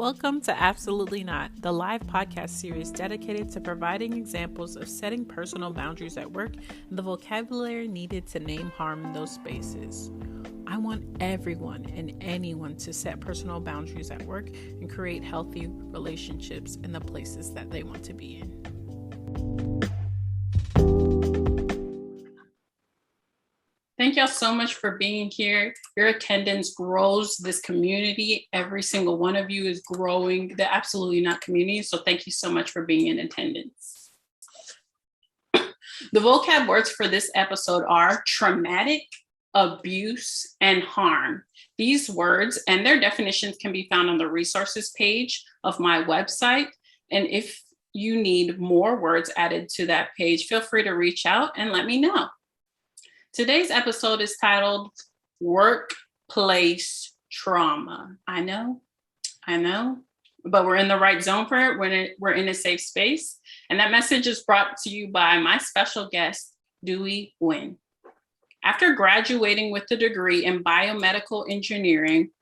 Welcome to Absolutely Not, the live podcast series dedicated to providing examples of setting personal boundaries at work and the vocabulary needed to name harm in those spaces. I want everyone and anyone to set personal boundaries at work and create healthy relationships in the places that they want to be in. Thank y'all so much for being here. Your attendance grows this community. Every single one of you is growing the Absolutely Not community. So thank you so much for being in attendance. The vocab words for this episode are traumatic, abuse, and harm. These words and their definitions can be found on the resources page of my website. And if you need more words added to that page, feel free to reach out and let me know. Today's episode is titled Workplace Trauma. I know, but we're in the right zone for it. We're in a safe space. And that message is brought to you by my special guest, Nguyen. After graduating with a degree in biomedical engineering,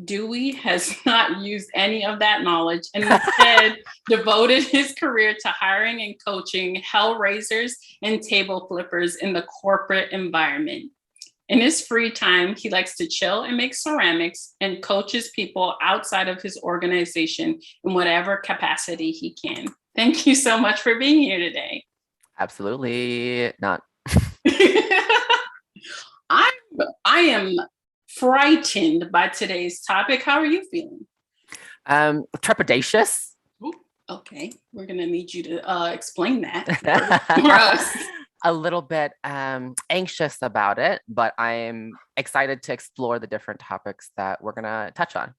Dewey has not used any of that knowledge and instead devoted his career to hiring and coaching hellraisers and table flippers in the corporate environment. In his free time, he likes to chill and make ceramics and coaches people outside of his organization in whatever capacity he can. Thank you so much for being here today. Absolutely not. I am frightened by today's topic. How are you feeling? Trepidatious. Ooh, okay, we're gonna need you to explain that for us. A little bit anxious about it, but I'm excited to explore the different topics that we're gonna touch on.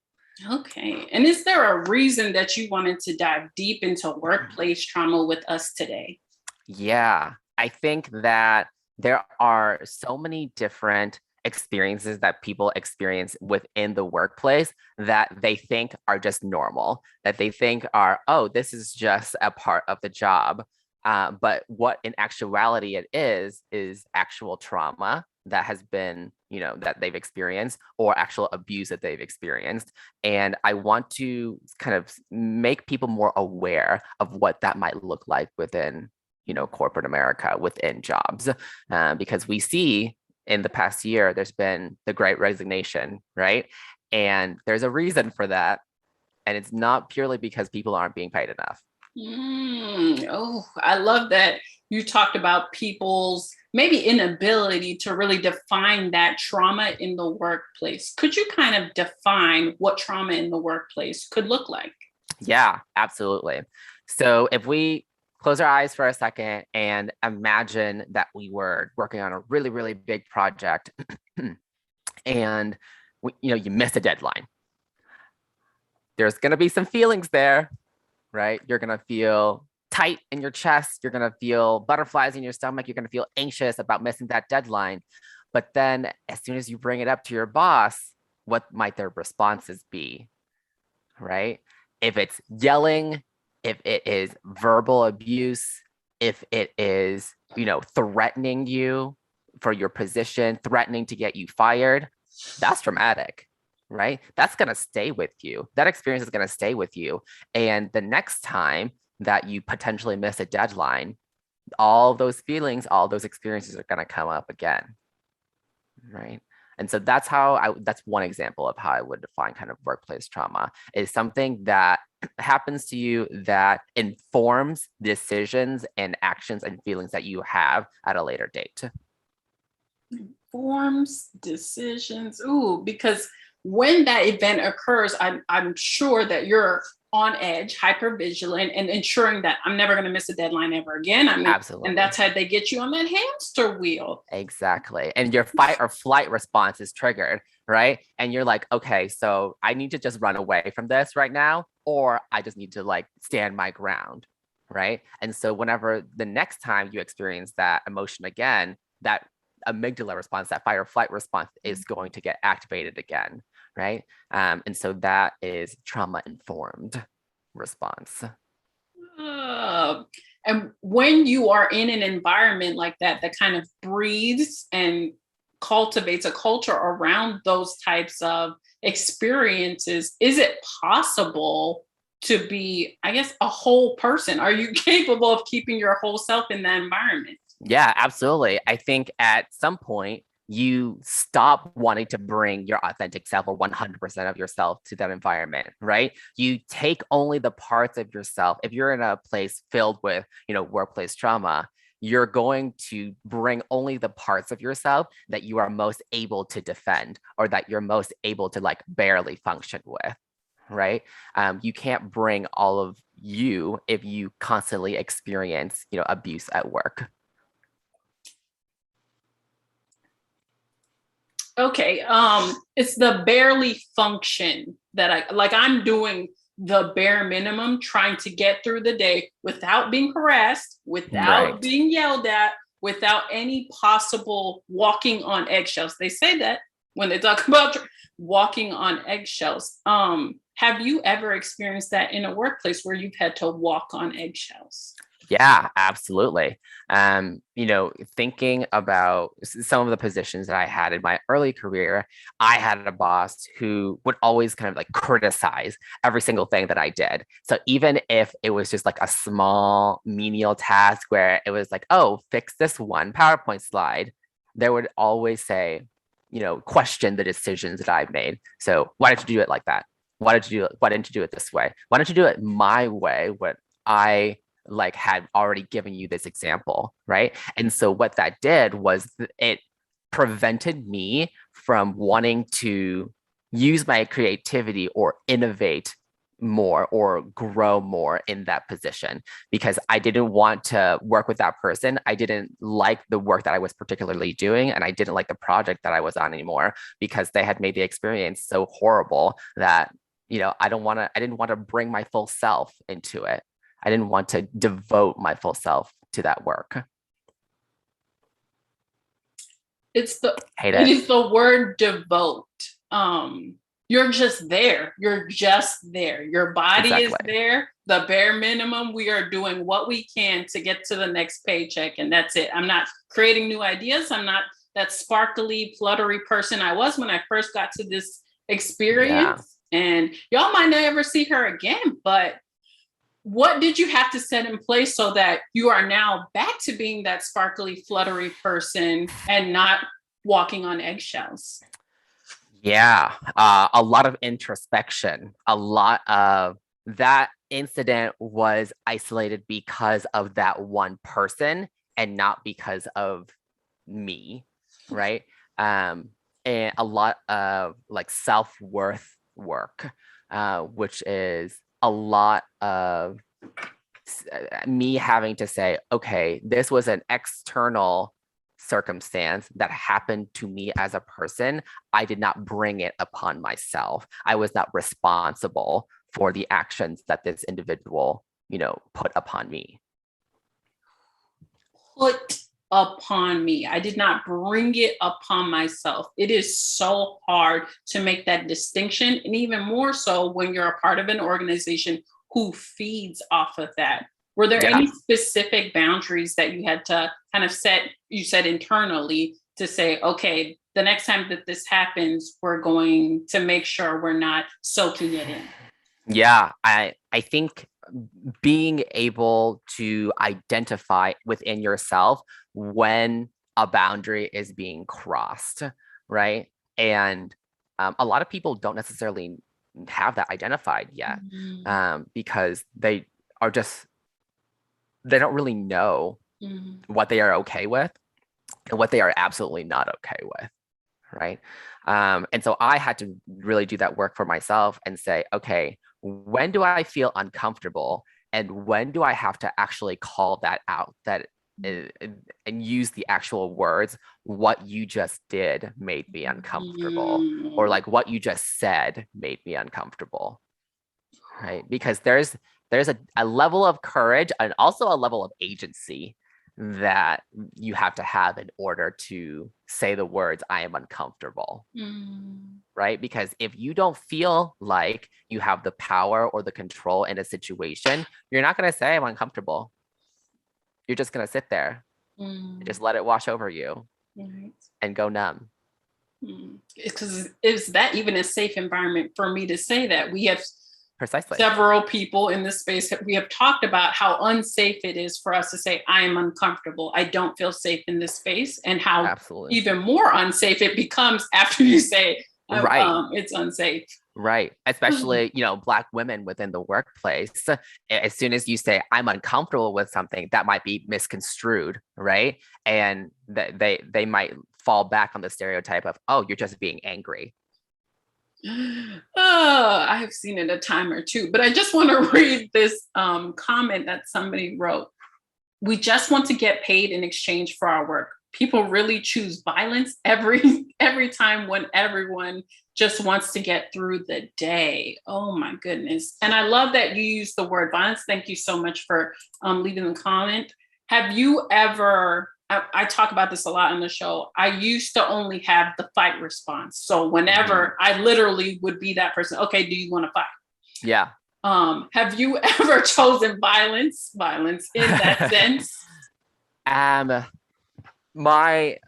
Okay, and is there a reason that you wanted to dive deep into workplace trauma with us today? Yeah, I think that there are so many different experiences that people experience within the workplace that they think are just normal, that they think are, oh, this is just a part of the job. But what in actuality it is actual trauma that has been, that they've experienced or actual abuse that they've experienced. And I want to kind of make people more aware of what that might look like within, corporate America, within jobs, because we see in the past year, there's been the Great Resignation, right? And there's a reason for that. And it's not purely because people aren't being paid enough. Oh, I love that you talked about people's maybe inability to really define that trauma in the workplace. Could you kind of define what trauma in the workplace could look like? Yeah, absolutely. So if we close our eyes for a second and imagine that we were working on a really, really big project and you missed a deadline. There's going to be some feelings there, right? You're going to feel tight in your chest. You're going to feel butterflies in your stomach. You're going to feel anxious about missing that deadline. But then as soon as you bring it up to your boss, what might their responses be, right? If it's yelling, if it is verbal abuse, if it is, threatening you for your position, threatening to get you fired, that's traumatic, right? That's going to stay with you. That experience is going to stay with you. And the next time that you potentially miss a deadline, all those feelings, all those experiences are going to come up again, right? And so that's one example of how I would define kind of workplace trauma, is something that happens to you that informs decisions and actions and feelings that you have at a later date. Informs decisions. Ooh, because when that event occurs, I'm sure that you're on edge, hyper vigilant, and ensuring that I'm never going to miss a deadline ever again. Absolutely. And that's how they get you on that hamster wheel. Exactly. And your fight or flight response is triggered, right? And you're like, okay, so I need to just run away from this right now, or I just need to stand my ground, right? And so whenever the next time you experience that emotion again, that amygdala response, that fight or flight response is going to get activated again, right? And so that is trauma-informed response. And when you are in an environment like that kind of breathes and cultivates a culture around those types of experiences, is it possible to be, I guess, a whole person? Are you capable of keeping your whole self in that environment? Yeah, absolutely. I think at some point you stop wanting to bring your authentic self or 100% of yourself to that environment, right? You take only the parts of yourself. If you're in a place filled with, workplace trauma, you're going to bring only the parts of yourself that you are most able to defend or that you're most able to like barely function with, right? You can't bring all of you if you constantly experience, abuse at work. Okay, it's the barely function that I'm doing the bare minimum, trying to get through the day without being harassed, without Right. being yelled at, without any possible walking on eggshells. They say that when they talk about walking on eggshells. Have you ever experienced that in a workplace where you've had to walk on eggshells? Yeah, absolutely. Thinking about some of the positions that I had in my early career, I had a boss who would always kind of like criticize every single thing that I did. So even if it was just like a small menial task where it was like, oh, fix this one PowerPoint slide, they would always say, question the decisions that I've made. So why did you do it like that? Why didn't you do it this way? Why don't you do it my way? What I like had already given you this example, right? And so what that did was it prevented me from wanting to use my creativity or innovate more or grow more in that position because I didn't want to work with that person. I didn't like the work that I was particularly doing, and I didn't like the project that I was on anymore because they had made the experience so horrible that I didn't want to bring my full self into it. I didn't want to devote my full self to that work. It's the Hate it it. is the word devote. You're just there. You're just there. Your body is Exactly. there. The bare minimum, we are doing what we can to get to the next paycheck, and that's it. I'm not creating new ideas. I'm not that sparkly, fluttery person I was when I first got to this Yeah. experience. And y'all might never see her again, but what did you have to set in place so that you are now back to being that sparkly, fluttery person and not walking on eggshells? Yeah. A lot of introspection, a lot of that incident was isolated because of that one person and not because of me, right? And a lot of like self-worth work, which is a lot of me having to say, okay, this was an external circumstance that happened to me as a person. I did not bring it upon myself. I was not responsible for the actions that this individual, put upon me. Put upon me. I did not bring it upon myself. It is so hard to make that distinction. And even more so when you're a part of an organization who feeds off of that. Were there Yeah. any specific boundaries that you had to kind of set, you said internally, to say, okay, the next time that this happens, we're going to make sure we're not soaking it in? Yeah, I think being able to identify within yourself when a boundary is being crossed, right? And a lot of people don't necessarily have that identified yet, Mm-hmm. because are just they don't really know Mm-hmm. what they are okay with and what they are absolutely not okay with, right? And so I had to really do that work for myself and say, okay, when do I feel uncomfortable, and when do I have to actually call that out, and use the actual words, what you just did made me uncomfortable, or Mm-hmm. like what you just said made me uncomfortable, right? Because there's a level of courage and also a level of agency that you have to have in order to say the words, I am uncomfortable, Mm-hmm. right? Because if you don't feel like you have the power or the control in a situation, you're not going to say I'm uncomfortable. You're just going to sit there and Mm-hmm. just let it wash over you Right. and go numb. because is that even a safe environment for me to say that? We have Precisely. several people in this space that we have talked about how unsafe it is for us to say, I am uncomfortable. I don't feel safe in this space, and how Absolutely. even more unsafe it becomes after you say Right. it's unsafe. Right. Especially, Black women within the workplace. As soon as you say, I'm uncomfortable with something, that might be misconstrued, right? And they might fall back on the stereotype of, oh, you're just being angry. Oh, I have seen it a time or two, but I just want to read this comment that somebody wrote. We just want to get paid in exchange for our work. People really choose violence every time when everyone just wants to get through the day. Oh my goodness. And I love that you use the word violence. Thank you so much for leaving the comment. Have you ever, I talk about this a lot on the show, I used to only have the fight response. So whenever I literally would be that person, okay, do you want to fight? Yeah. Have you ever chosen violence in that sense? My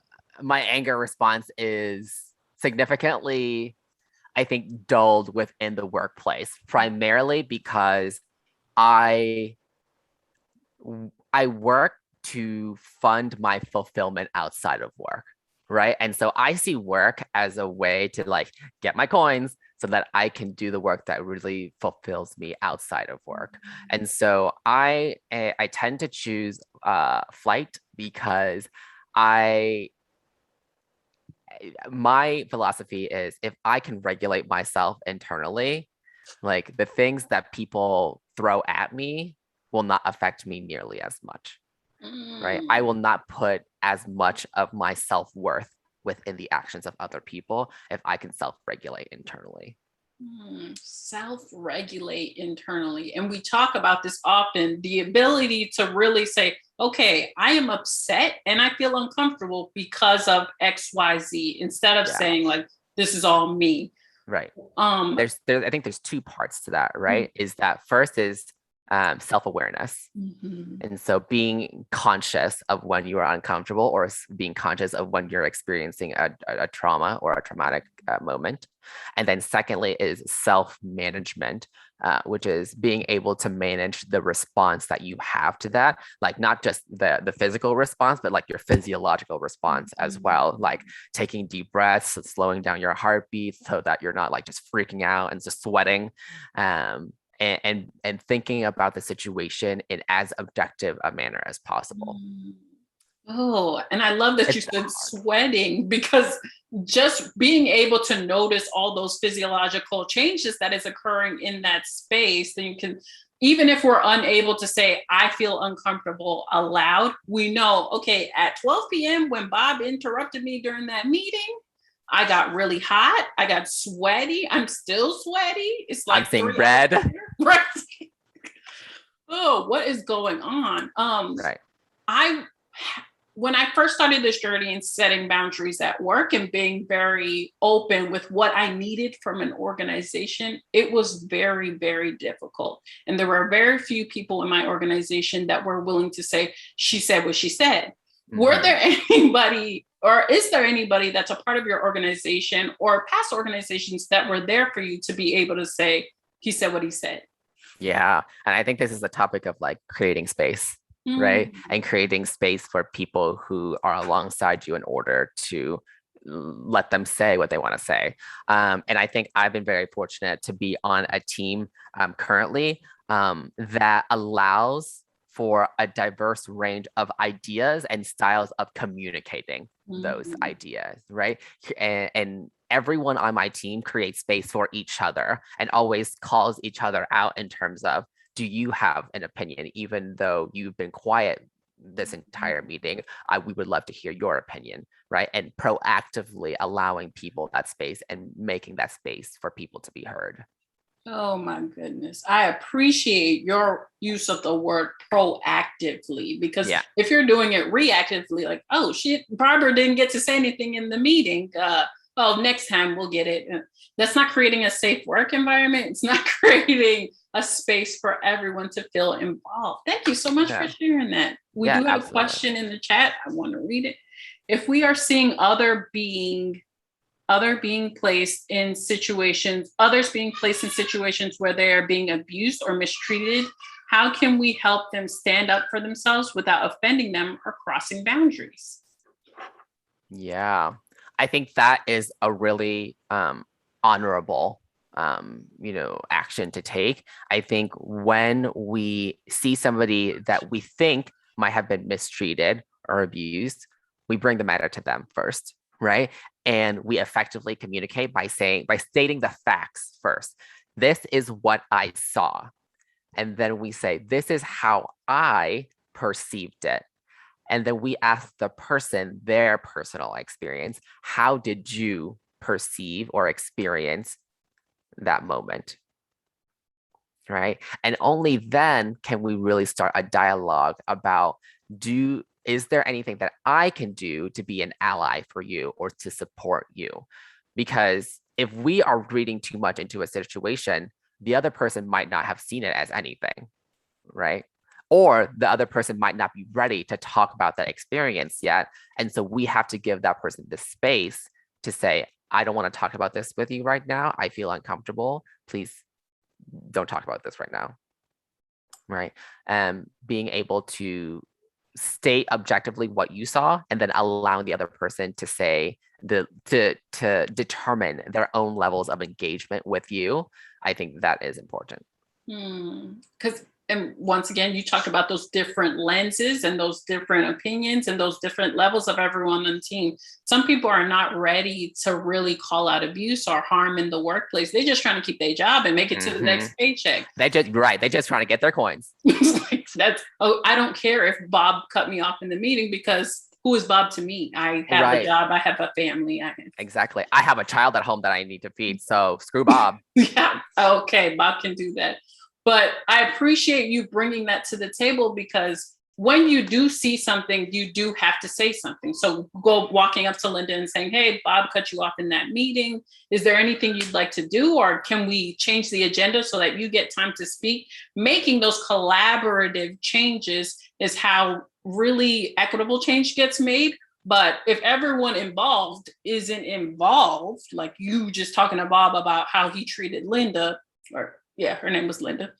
anger response is significantly, I think, dulled within the workplace, primarily because I work to fund my fulfillment outside of work, right? And so I see work as a way to like get my coins so that I can do the work that really fulfills me outside of work. And so I tend to choose flight because my philosophy is if I can regulate myself internally, like the things that people throw at me will not affect me nearly as much, right? I will not put as much of my self-worth within the actions of other people if I can self-regulate internally. Self-regulate internally. And we talk about this often, the ability to really say, okay, I am upset and I feel uncomfortable because of XYZ, instead of saying like, this is all me. Right. I think there's two parts to that, right? Is that first is self-awareness. And so being conscious of when you are uncomfortable, or being conscious of when you're experiencing a trauma or a traumatic moment. And then secondly is self-management, which is being able to manage the response that you have to that, like not just the physical response, but like your physiological response as well, like taking deep breaths, slowing down your heartbeat so that you're not like just freaking out and just sweating. And thinking about the situation in as objective a manner as possible. Oh, and I love that you said sweating, because just being able to notice all those physiological changes that is occurring in that space, then you can, even if we're unable to say, I feel uncomfortable aloud, we know, okay, at 12 p.m. when Bob interrupted me during that meeting, I got really hot. I got sweaty. I'm still sweaty. It's like I'm seeing red. Oh, what is going on? Right. When I first started this journey in setting boundaries at work and being very open with what I needed from an organization, it was very, very difficult. And there were very few people in my organization that were willing to say, she said what she said. Were there anybody, or is there anybody that's a part of your organization or past organizations that were there for you to be able to say, he said what he said? Yeah. And I think this is the topic of like creating space, right? And creating space for people who are alongside you in order to let them say what they want to say. And I think I've been very fortunate to be on a team currently that allows for a diverse range of ideas and styles of communicating those ideas, right? And everyone on my team creates space for each other and always calls each other out in terms of, do you have an opinion? Even though you've been quiet this entire meeting, we would love to hear your opinion, right? And proactively allowing people that space and making that space for people to be heard. Oh my goodness. I appreciate your use of the word proactively, because if you're doing it reactively, like, oh shit, Barbara didn't get to say anything in the meeting. Oh, next time we'll get it. That's not creating a safe work environment. It's not creating a space for everyone to feel involved. Thank you so much for sharing that. We do have a question in the chat. I want to read it. If we are seeing other being others being placed in situations where they are being abused or mistreated, how can we help them stand up for themselves without offending them or crossing boundaries? Yeah, I think that is a really honorable action to take. I think when we see somebody that we think might have been mistreated or abused, we bring the matter to them first, right? And we effectively communicate by stating the facts first. This is what I saw. And then we say, this is how I perceived it. And then we ask the person their personal experience. How did you perceive or experience that moment? Right? And only then can we really start a dialogue about, is there anything that I can do to be an ally for you or to support you? Because if we are reading too much into a situation, the other person might not have seen it as anything, right? Or the other person might not be ready to talk about that experience yet. And so we have to give that person the space to say, I don't want to talk about this with you right now. I feel uncomfortable. Please don't talk about this right now, right? Being able to state objectively what you saw and then allowing the other person to say to determine their own levels of engagement with you. I think that is important. Because and once again, you talk about those different lenses and those different opinions and those different levels of everyone on the team. Some people are not ready to really call out abuse or harm in the workplace. They're just trying to keep their job and make it to the next paycheck. They just trying to get their coins. I don't care if Bob cut me off in the meeting, because who is Bob to me? I have a job. I have a family. Exactly. I have a child at home that I need to feed. So screw Bob. Yeah. Okay. Bob can do that. But I appreciate you bringing that to the table, because when you do see something, you do have to say something. So walking up to Linda and saying, hey, Bob cut you off in that meeting. Is there anything you'd like to do? Or can we change the agenda so that you get time to speak? Making those collaborative changes is how really equitable change gets made. But if everyone involved isn't involved, like you just talking to Bob about how he treated Linda, or yeah, her name was Linda.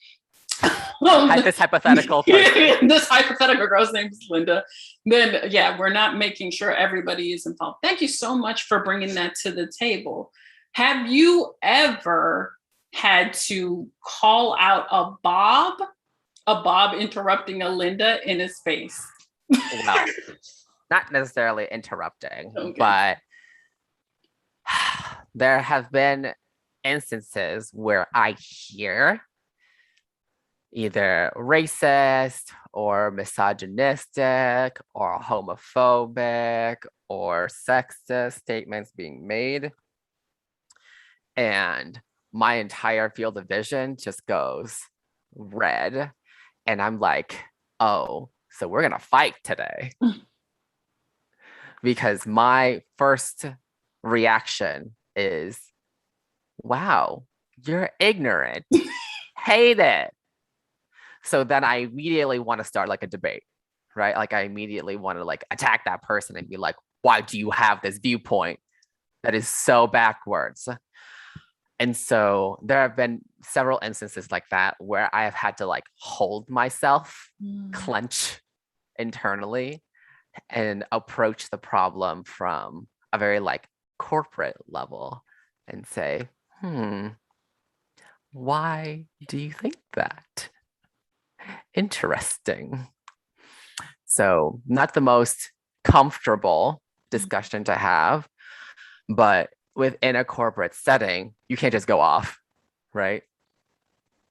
This hypothetical person. This hypothetical girl's name is Linda. Then yeah, we're not making sure everybody is involved. Thank you so much for bringing that to the table. Have you ever had to call out a Bob interrupting a Linda in a space? Well, not necessarily interrupting, but there have been instances where I hear either racist or misogynistic or homophobic or sexist statements being made, and my entire field of vision just goes red, and I'm like, oh, so we're gonna fight today. Because my first reaction is, wow, you're ignorant. Hate it. So then I immediately want to start like a debate, right? Like I immediately want to like attack that person and be like, why do you have this viewpoint that is so backwards? And so there have been several instances like that where I have had to like hold myself, clench internally, and approach the problem from a very like corporate level and say, why do you think that? Interesting. So not the most comfortable discussion to have, but within a corporate setting, you can't just go off, right?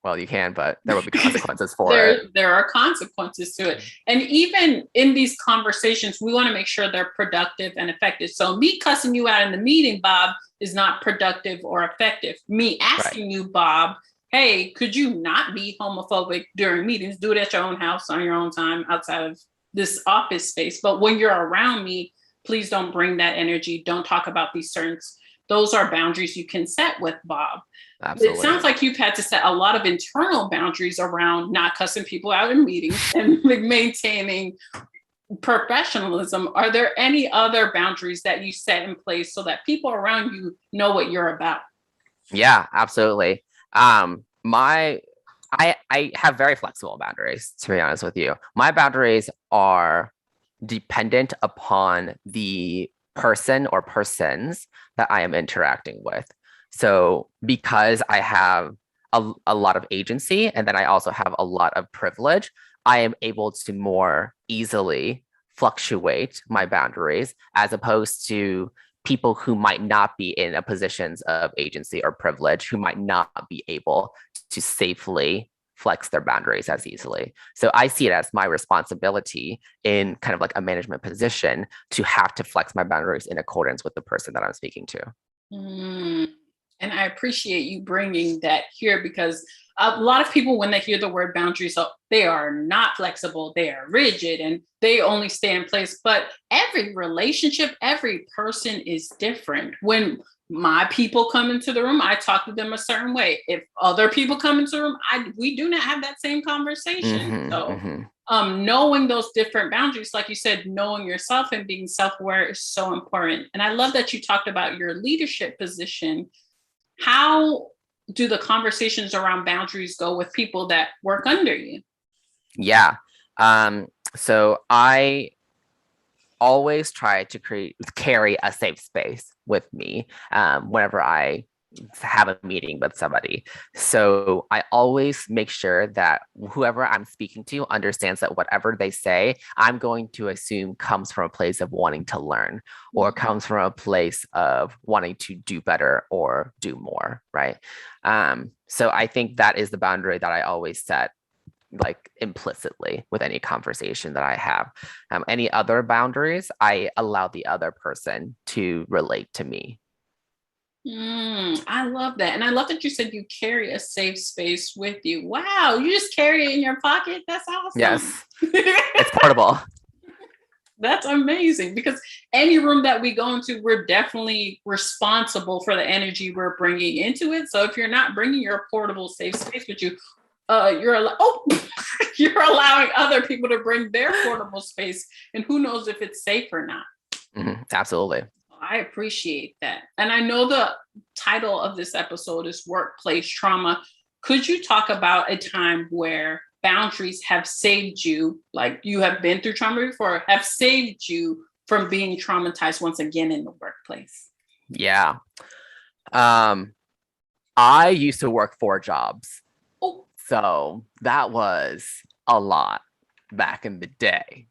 Well, you can, but there will be consequences for it. There are consequences to it. And even in these conversations, we want to make sure they're productive and effective. So me cussing you out in the meeting, Bob, is not productive or effective. Me asking you, Bob, hey, could you not be homophobic during meetings? Do it at your own house, on your own time, outside of this office space. But when you're around me, please don't bring that energy. Don't talk about these certain. Those are boundaries you can set with Bob. Absolutely. It sounds like you've had to set a lot of internal boundaries around not cussing people out in meetings and maintaining professionalism, are there any other boundaries that you set in place so that people around you know what you're about? Yeah, absolutely. My I have very flexible boundaries, to be honest with you. My boundaries are dependent upon the person or persons that I am interacting with. So because I have a lot of agency and then I also have a lot of privilege, I am able to more easily fluctuate my boundaries as opposed to people who might not be in a positions of agency or privilege, who might not be able to safely flex their boundaries as easily. So I see it as my responsibility in kind of like a management position to have to flex my boundaries in accordance with the person that I'm speaking to. Mm. And I appreciate you bringing that here because a lot of people, when they hear the word boundaries, they are not flexible, they are rigid, and they only stay in place. But every relationship, every person is different. When my people come into the room, I talk to them a certain way. If other people come into the room, we do not have that same conversation. So knowing those different boundaries, like you said, knowing yourself and being self-aware is so important. And I love that you talked about your leadership position. How do the conversations around boundaries go with people that work under you? Yeah. So I always try to carry a safe space with me whenever I have a meeting with somebody. So I always make sure that whoever I'm speaking to understands that whatever they say, I'm going to assume comes from a place of wanting to learn or comes from a place of wanting to do better or do more, right? So I think that is the boundary that I always set like implicitly with any conversation that I have. Any other boundaries, I allow the other person to relate to me. I love that. And I love that you said you carry a safe space with you. Wow, you just carry it in your pocket? That's awesome. Yes, it's portable. That's amazing because any room that we go into, we're definitely responsible for the energy we're bringing into it. So if you're not bringing your portable safe space with you, you're allowing other people to bring their portable space, and who knows if it's safe or not. Absolutely. I appreciate that. And I know the title of this episode is Workplace Trauma. Could you talk about a time where boundaries have saved you, like you have been through trauma before, have saved you from being traumatized once again in the workplace? Yeah. I used to work 4 jobs. Oh, So that was a lot back in the day.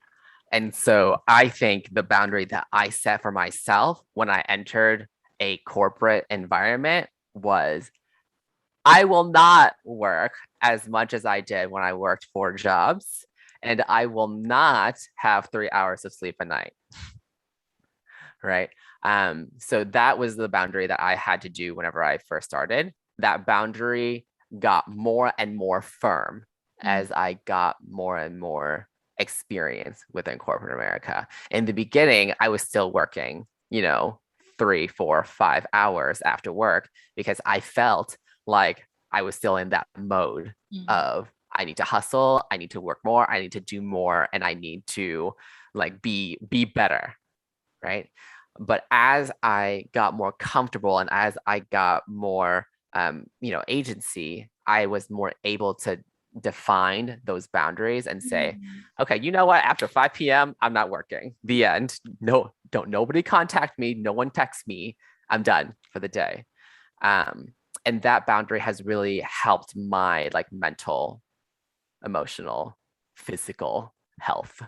And so I think the boundary that I set for myself when I entered a corporate environment was I will not work as much as I did when I worked 4 jobs, and I will not have 3 hours of sleep a night. Right. So that was the boundary that I had to do whenever I first started. That boundary got more and more firm as I got more and more experience within corporate America. In the beginning, I was still working, 3, 4, 5 hours after work because I felt like I was still in that mode of I need to hustle, I need to work more, I need to do more, and I need to like be better, right? But as I got more comfortable and as I got more agency, I was more able to define those boundaries and say, okay, you know what? After 5 p.m., I'm not working. The end. No, don't nobody contact me. No one text me. I'm done for the day. And that boundary has really helped my like mental, emotional, physical health.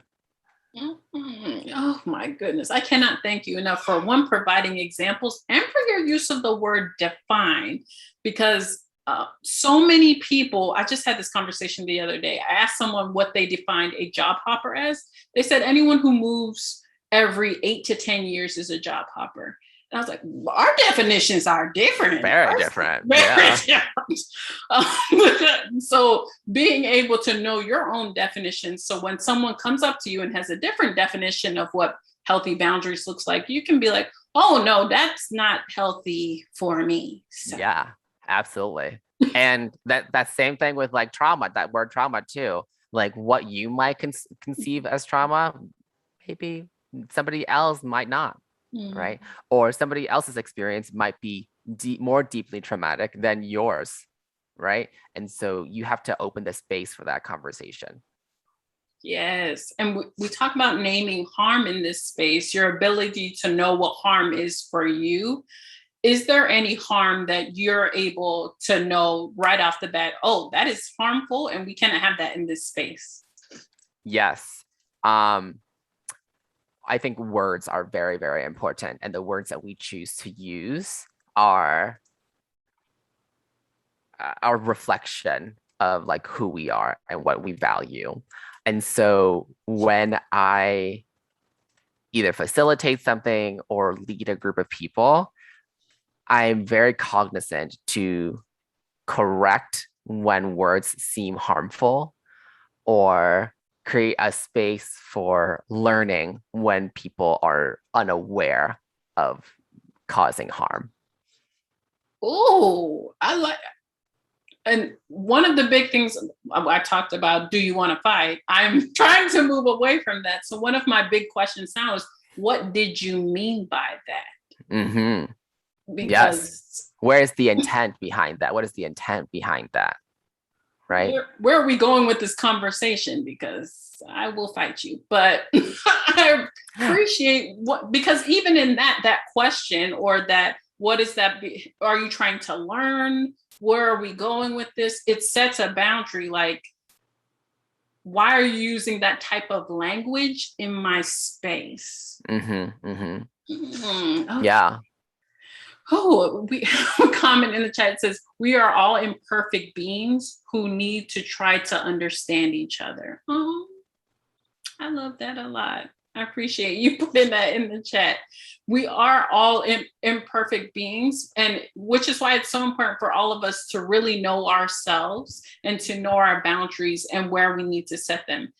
Oh my goodness. I cannot thank you enough for one, providing examples and for your use of the word define, because so many people, I just had this conversation the other day. I asked someone what they defined a job hopper as. They said anyone who moves every 8 to 10 years is a job hopper. And I was like, our definitions are different. Very different. Very different. So being able to know your own definition. So when someone comes up to you and has a different definition of what healthy boundaries looks like, you can be like, oh no, that's not healthy for me. So. Yeah, absolutely. And that same thing with like trauma, that word trauma too. Like what you might conceive as trauma maybe somebody else might not, right? Or somebody else's experience might be more deeply traumatic than yours, right? And so you have to open the space for that conversation. Yes. And we talk about naming harm in this space, your ability to know what harm is for you. Is there any harm that you're able to know right off the bat? Oh, that is harmful and we cannot have that in this space. Yes. I think words are very, very important. And the words that we choose to use are our reflection of like who we are and what we value. And so when I either facilitate something or lead a group of people, I'm very cognizant to correct when words seem harmful or create a space for learning when people are unaware of causing harm. Oh, I like, and one of the big things I talked about, do you want to fight? I'm trying to move away from that. So one of my big questions now is, what did you mean by that? Mm-hmm. Because yes. Where is the intent behind that? What is the intent behind that? Right. Where are we going with this conversation? Because I will fight you, but I appreciate because even in that question or that, what is that? Are you trying to learn? Where are we going with this? It sets a boundary. Like, why are you using that type of language in my space? Mm-hmm, mm-hmm. Okay. Yeah. Oh, a comment in the chat says, we are all imperfect beings who need to try to understand each other. Oh, I love that a lot. I appreciate you putting that in the chat. We are all imperfect beings, and which is why it's so important for all of us to really know ourselves and to know our boundaries and where we need to set them.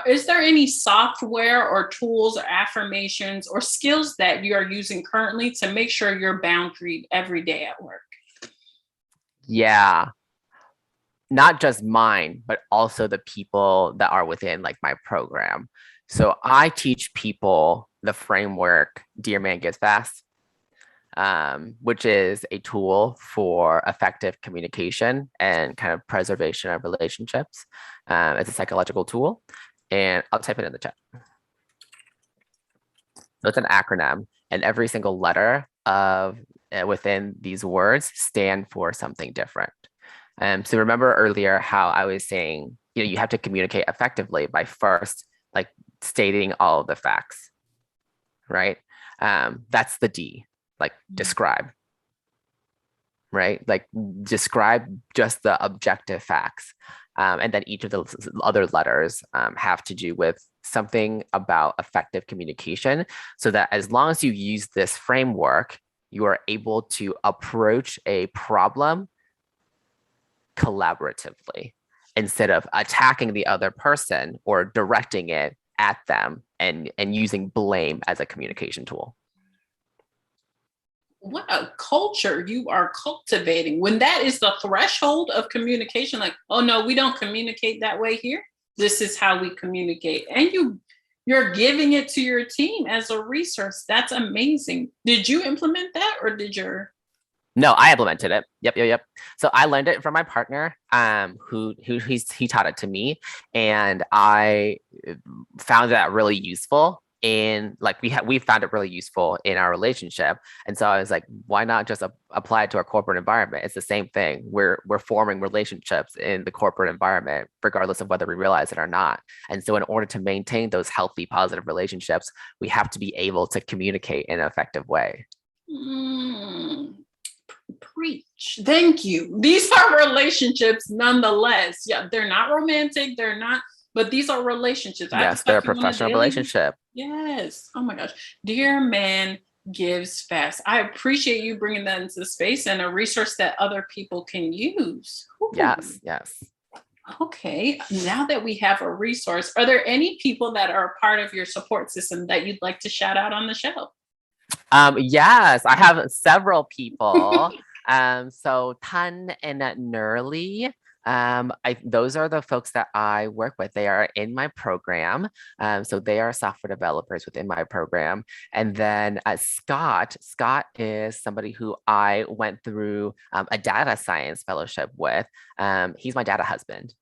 Is there any software or tools or affirmations or skills that you are using currently to make sure you're boundaried every day at work? Yeah. Not just mine, but also the people that are within like my program. So I teach people the framework Dear Man Gives Fast, which is a tool for effective communication and kind of preservation of relationships. It's a psychological tool, and I'll type it in the chat. So it's an acronym, and every single letter of within these words stand for something different. So remember earlier how I was saying, you have to communicate effectively by first like stating all of the facts, right? That's the D, like describe, right? Like describe just the objective facts. And then each of the other letters have to do with something about effective communication, so that as long as you use this framework, you are able to approach a problem collaboratively instead of attacking the other person or directing it at them and using blame as a communication tool. What a culture you are cultivating when that is the threshold of communication. Like, oh no, we don't communicate that way here. This is how we communicate. And you're giving it to your team as a resource. That's amazing. Did you implement that or did your... No, I implemented it. Yep. So I learned it from my partner, he taught it to me, and I found that really useful. In like we found it really useful in our relationship, and so I was like, why not just apply it to our corporate environment? It's the same thing. We're forming relationships in the corporate environment, regardless of whether we realize it or not. And so, in order to maintain those healthy, positive relationships, we have to be able to communicate in an effective way. Preach. Thank you. These are relationships nonetheless. Yeah, they're not romantic. They're not, but these are relationships. Yes, they're a professional relationship. Yes. Oh my gosh. Dear Man Gives Fast. I appreciate you bringing that into space and a resource that other people can use. Ooh. Yes. Okay. Now that we have a resource, are there any people that are a part of your support system that you'd like to shout out on the show? Yes, I have several people. So Tan and Nerly, Those are the folks that I work with. They are in my program. So they are software developers within my program. And then Scott is somebody who I went through a data science fellowship with. He's my data husband.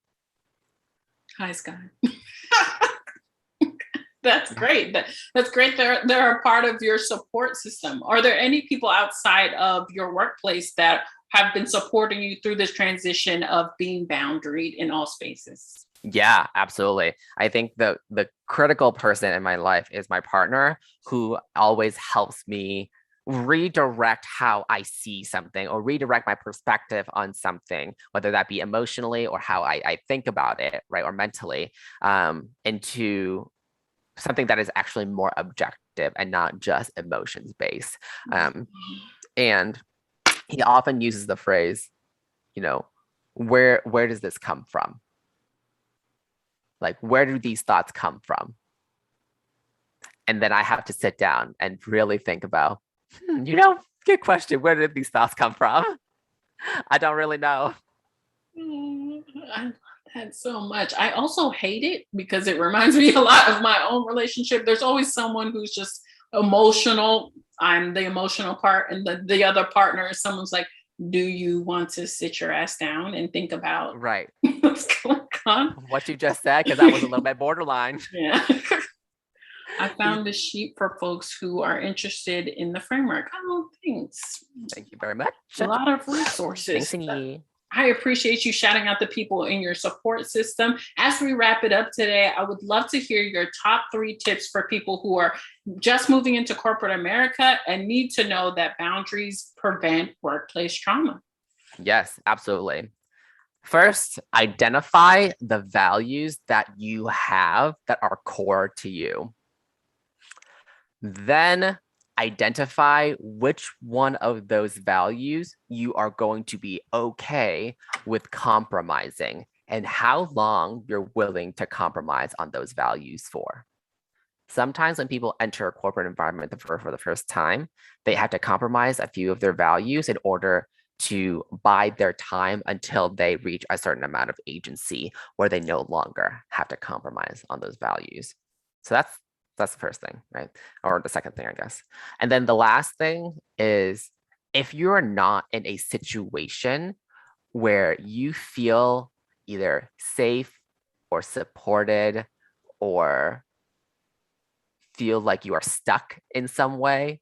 Hi, Scott. That's great. That's great. They're a part of your support system. Are there any people outside of your workplace that have been supporting you through this transition of being boundaried in all spaces? Yeah, absolutely. I think the critical person in my life is my partner, who always helps me redirect how I see something or redirect my perspective on something, whether that be emotionally or how I think about it, right, or mentally, into something that is actually more objective and not just emotions based. And he often uses the phrase, you know, where does this come from? Like, where do these thoughts come from? And then I have to sit down and really think about, good question. Where did these thoughts come from? I don't really know. I love that so much. I also hate it because it reminds me a lot of my own relationship. There's always someone who's just emotional. I'm the emotional part, and the other partner is someone's like, do you want to sit your ass down and think about Right. what's going on? What you just said, because that was a little bit borderline. Yeah. I found a sheet for folks who are interested in the framework. Oh, thanks. Thank you very much. A lot of resources. Thanks, Annie. I appreciate you shouting out the people in your support system. As we wrap it up today, I would love to hear your top 3 tips for people who are just moving into corporate America and need to know that boundaries prevent workplace trauma. Yes, absolutely. First, identify the values that you have that are core to you. Then identify which one of those values you are going to be okay with compromising and how long you're willing to compromise on those values for. Sometimes when people enter a corporate environment for the first time, they have to compromise a few of their values in order to bide their time until they reach a certain amount of agency where they no longer have to compromise on those values. So that's the first thing, right? Or the second thing, I guess. And then the last thing is, if you're not in a situation where you feel either safe or supported or feel like you are stuck in some way,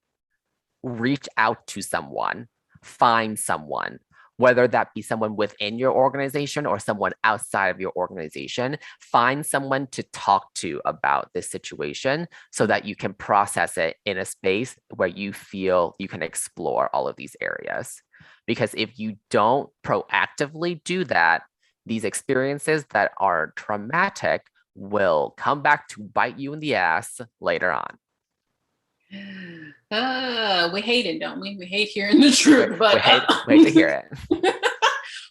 reach out to someone, find someone, whether that be someone within your organization or someone outside of your organization. Find someone to talk to about this situation so that you can process it in a space where you feel you can explore all of these areas. Because if you don't proactively do that, these experiences that are traumatic will come back to bite you in the ass later on. We hate it, don't we? We hate hearing the truth, but we hate to hear it.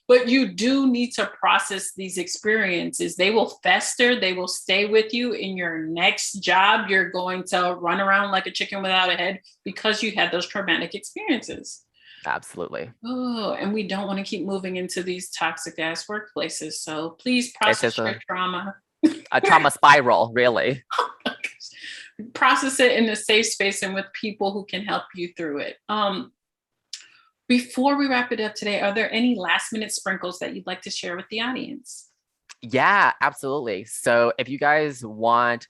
But you do need to process these experiences. They will fester, they will stay with you in your next job. You're going to run around like a chicken without a head because you had those traumatic experiences. Absolutely. Oh, and we don't want to keep moving into these toxic ass workplaces. So please process your trauma. A trauma spiral, really. Process it in a safe space and with people who can help you through it. Before we wrap it up today, are there any last minute sprinkles that you'd like to share with the audience? Yeah, absolutely. So if you guys want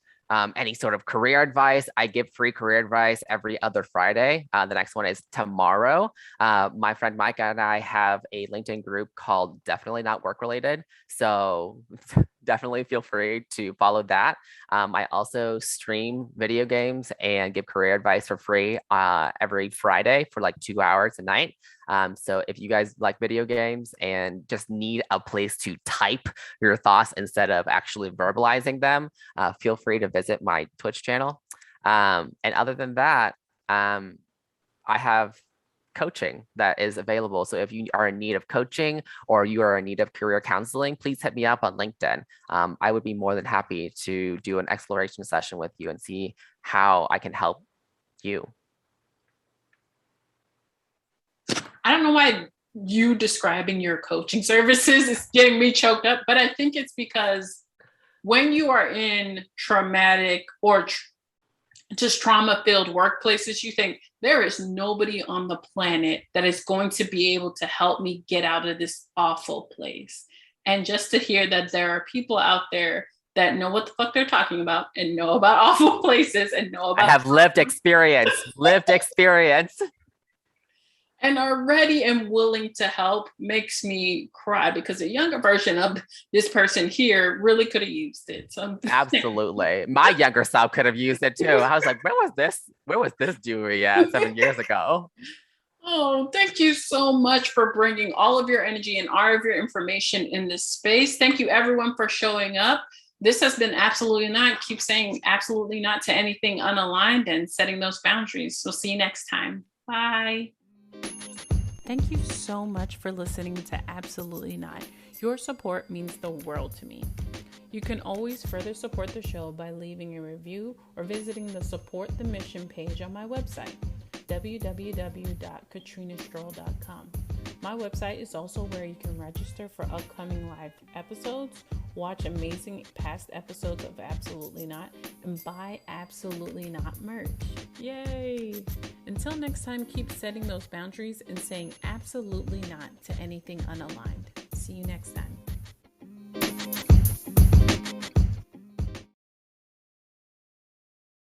any sort of career advice, I give free career advice every other Friday. The next one is tomorrow. My friend Mike and I have a LinkedIn group called Definitely Not Work Related. So definitely feel free to follow that. I also stream video games and give career advice for free every Friday for like 2 hours a night. So if you guys like video games and just need a place to type your thoughts instead of actually verbalizing them, feel free to visit my Twitch channel. And other than that, I have coaching that is available. So if you are in need of coaching or you are in need of career counseling, please hit me up on LinkedIn. I would be more than happy to do an exploration session with you and see how I can help you. I don't know why you describing your coaching services is getting me choked up, but I think it's because when you are in traumatic or just trauma-filled workplaces, you think there is nobody on the planet that is going to be able to help me get out of this awful place. And just to hear that there are people out there that know what the fuck they're talking about and know about awful places and know about I have lived experience, and are ready and willing to help makes me cry, because a younger version of this person here really could have used it. So Absolutely. My younger self could have used it too. I was like, where was this Dewey at 7 years ago? Oh, thank you so much for bringing all of your energy and all of your information in this space. Thank you everyone for showing up. This has been Absolutely Not. Keep saying absolutely not to anything unaligned and setting those boundaries. So see you next time. Bye. Thank you so much for listening to Absolutely Not. Your support means the world to me. You can always further support the show by leaving a review or visiting the Support the Mission page on my website, www.katrinastroll.com. My website is also where you can register for upcoming live episodes, watch amazing past episodes of Absolutely Not, and buy Absolutely Not merch. Yay! Until next time, keep setting those boundaries and saying absolutely not to anything unaligned. See you next time.